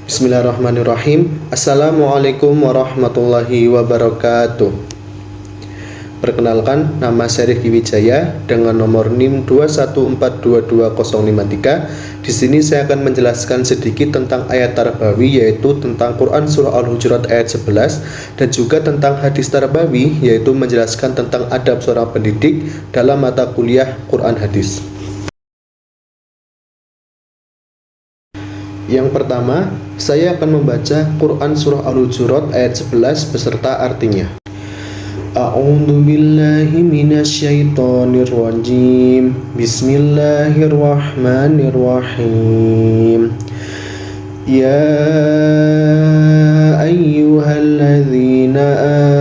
Bismillahirrahmanirrahim. Assalamualaikum warahmatullahi wabarakatuh. Perkenalkan, nama saya Rifki Wijaya dengan nomor NIM 214220553. Di sini saya akan menjelaskan sedikit tentang ayat tarbawi, yaitu tentang Quran surah Al-Hujurat ayat 11, dan juga tentang hadis tarbawi, yaitu menjelaskan tentang adab seorang pendidik dalam mata kuliah Quran hadis. Yang pertama, saya akan membaca Quran surah Al-Hujurat ayat 11 beserta artinya. A'udzu billahi minasyaitonir rajim. Bismillahirrahmanirrahim. Ya ayyuhalladzina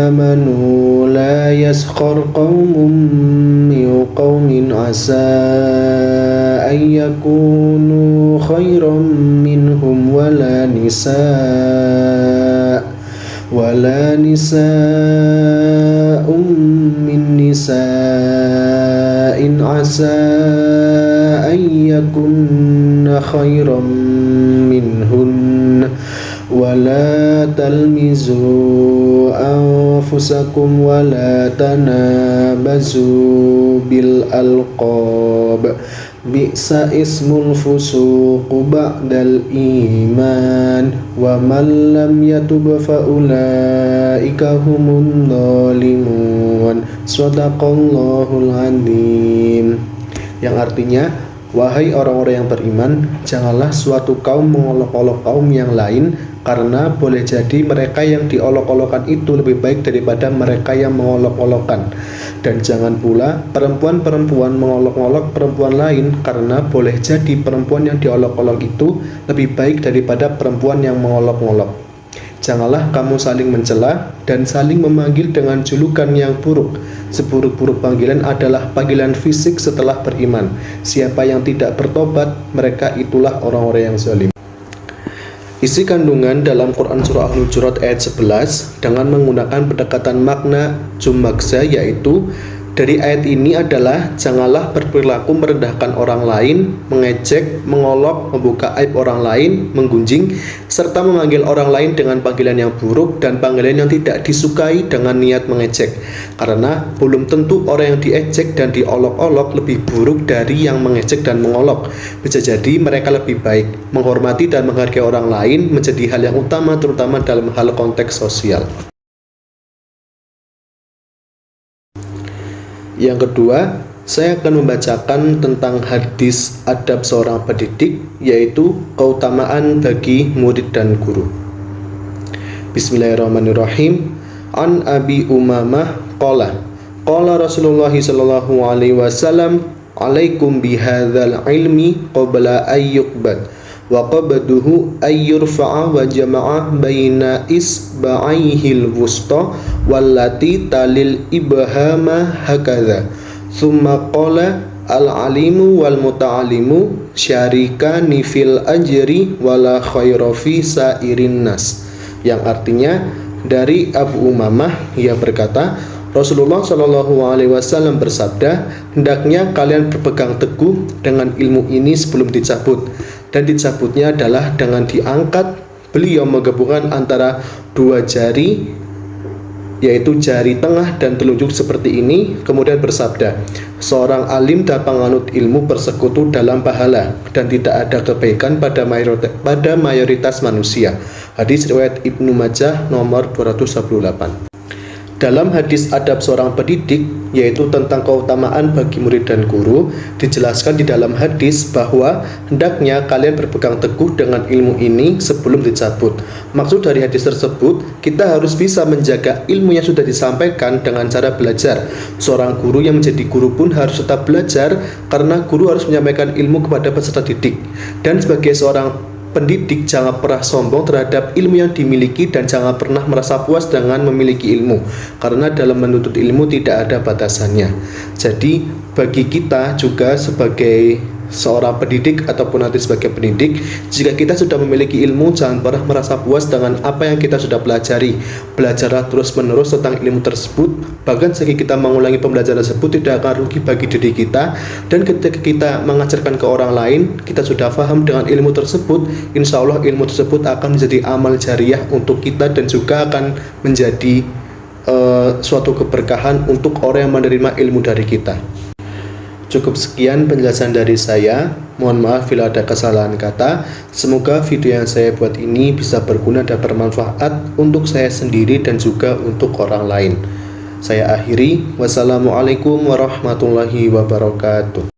amanu la yaskhar qaumun min qaumin asa ayyakunu khairan minhum wala nisa'un min nisa'in asa ayyakunna khairan minhun wala talmizu anfusakum wala tanabazu bil alqab bi'sa ismul fusuqu ba'dal iman wa man lam yatub fa ulaika humun dhalimun. Shadaqallahul adzim. Yang artinya, wahai orang-orang yang beriman, janganlah suatu kaum mengolok-olok kaum yang lain, karena boleh jadi mereka yang diolok-olokkan itu lebih baik daripada mereka yang mengolok-olokkan. Dan jangan pula perempuan-perempuan mengolok-olok perempuan lain, karena boleh jadi perempuan yang diolok-olok itu lebih baik daripada perempuan yang mengolok-olok. Janganlah kamu saling mencela dan saling memanggil dengan julukan yang buruk. Seburuk-buruk panggilan adalah panggilan fisik setelah beriman. Siapa yang tidak bertobat, mereka itulah orang-orang yang zalim. Isi kandungan dalam Quran surah Al-Hujurat ayat 11 dengan menggunakan pendekatan makna jumakza, yaitu dari ayat ini adalah janganlah berperilaku merendahkan orang lain, mengejek, mengolok, membuka aib orang lain, menggunjing, serta memanggil orang lain dengan panggilan yang buruk dan panggilan yang tidak disukai dengan niat mengejek. Karena belum tentu orang yang diejek dan diolok-olok lebih buruk dari yang mengejek dan mengolok. Bisa jadi mereka lebih baik. Menghormati dan menghargai orang lain menjadi hal yang utama, terutama dalam hal konteks sosial. Yang kedua, saya akan membacakan tentang hadis adab seorang pendidik, yaitu keutamaan bagi murid dan guru. Bismillahirrahmanirrahim. An Abi Umamah qala Rasulullah sallallahu alaihi wasallam, alaikum bihadzal ilmi qabla ayyuqbad wa qabduhu ayyurfa'a wa jama'a baina isba'ihil wusta wallati talil ibhama hakadha thumma qala al-alimu wal muta'alimu syarikani fil ajri wala khaira fi sairin nas. Yang artinya, dari Abu Umamah, ia berkata, Rasulullah Shallallahu Alaihi Wasallam bersabda, hendaknya kalian berpegang teguh dengan ilmu ini sebelum dicabut, dan dicabutnya adalah dengan diangkat. Beliau menggabungkan antara dua jari, yaitu jari tengah dan telunjuk seperti ini, kemudian bersabda, seorang alim dan penganut ilmu bersekutu dalam pahala, dan tidak ada kebaikan pada mayoritas manusia. Hadis riwayat Ibnu Majah nomor 218. Dalam hadis adab seorang pendidik, yaitu tentang keutamaan bagi murid dan guru, dijelaskan di dalam hadis bahwa hendaknya kalian berpegang teguh dengan ilmu ini sebelum dicabut. Maksud dari hadis tersebut, kita harus bisa menjaga ilmu yang sudah disampaikan dengan cara belajar. Seorang guru yang menjadi guru pun harus tetap belajar, karena guru harus menyampaikan ilmu kepada peserta didik. Dan sebagai seorang pendidik, jangan pernah sombong terhadap ilmu yang dimiliki dan jangan pernah merasa puas dengan memiliki ilmu, karena dalam menuntut ilmu tidak ada batasannya. Jadi bagi kita juga sebagai seorang pendidik ataupun nanti sebagai pendidik, jika kita sudah memiliki ilmu, jangan pernah merasa puas dengan apa yang kita sudah pelajari. Belajarlah terus-menerus tentang ilmu tersebut. Bahkan jika kita mengulangi pembelajaran tersebut, tidak akan rugi bagi diri kita. Dan ketika kita mengajarkan ke orang lain, kita sudah paham dengan ilmu tersebut, insya Allah ilmu tersebut akan menjadi amal jariah untuk kita dan juga akan menjadi suatu keberkahan untuk orang yang menerima ilmu dari kita. Cukup sekian penjelasan dari saya. Mohon maaf bila ada kesalahan kata. Semoga video yang saya buat ini bisa berguna dan bermanfaat untuk saya sendiri dan juga untuk orang lain. Saya akhiri. Wassalamualaikum warahmatullahi wabarakatuh.